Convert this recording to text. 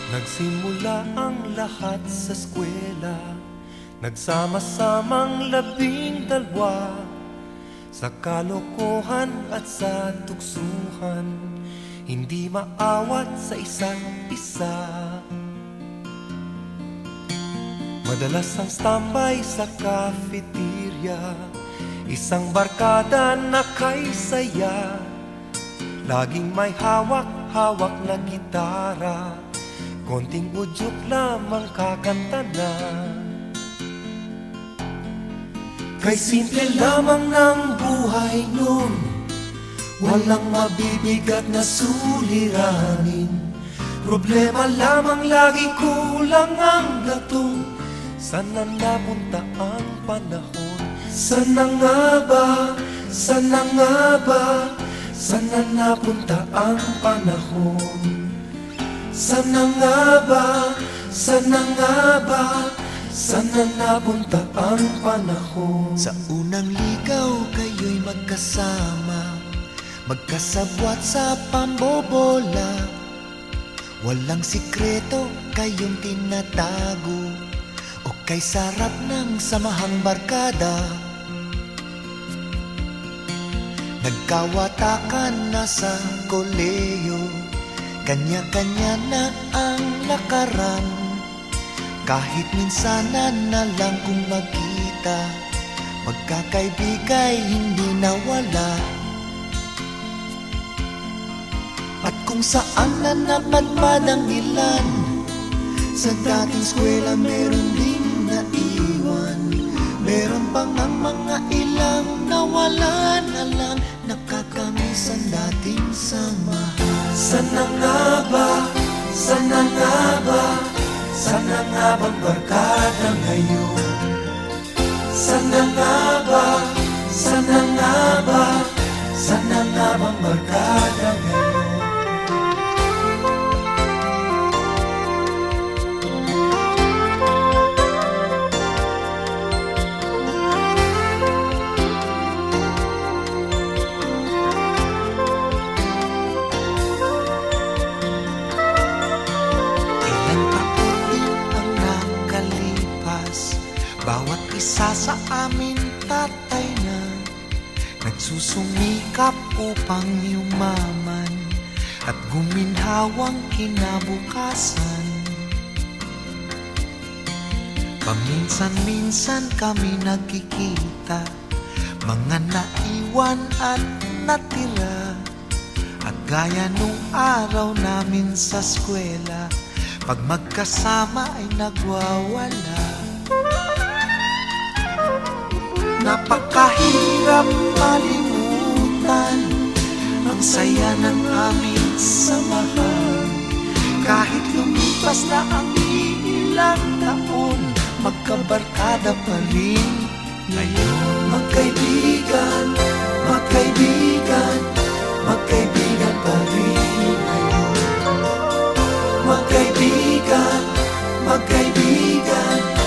Nagsimula ang lahat sa eskwela, nagsama-samang 12 sa kalokohan at sa tuksuhan, hindi maawat sa isa't isa. Madalas ang standby sa cafeteria, isang barkada na kay saya, laging may hawak-hawak na gitara, konting udyok lamang kakanta na. Kay simple lamang ng buhay nun, walang mabibigat na suliranin. Problema lamang lagi, kulang ang gatong. Sana napunta ang panahon? Sana nga ba? Sana nga ba? Sana napunta ang panahon? Sana nga ba? Sana nga ba? Sana napunta ang panahon? Sa unang ligaw kayo'y magkasama, magkasabwat sa pambobola. Walang sikreto kayong tinatago, o kay sarap ng samahang barkada. Nagkawatakan na sa koleyo, kanya-kanya na ang lakaran. Kahit minsanan na lang kung magkita, magkakaibigay hindi nawala. At kung saan na napadpad ang ilan, sa dating eskwela meron ding naiwan. Meron pang ang mga ilang nawala na lang, nakakamiss ang dating samahan. Sana nga ba? Sana nga ba? Sana nga bang barkada ngayon? Sana nga ba? Sana nga ba? Sana nga bang barkada ngayon? Bawat isa sa amin tatay na, nagsusumikap upang yumaman at guminhawang kinabukasan. Paminsan-minsan kami nagkikita, mga naiwan at natira. At gaya nung araw namin sa eskwela, pag magkasama ay nagwawala. Napakahirap malimutan ang saya ng aming samahan. Kahit lumipas na ang ilang taon, magkabarkada pa rin ngayon. Magkaibigan, magkaibigan, magkaibigan pa rin ngayon. Magkaibigan, magkaibigan,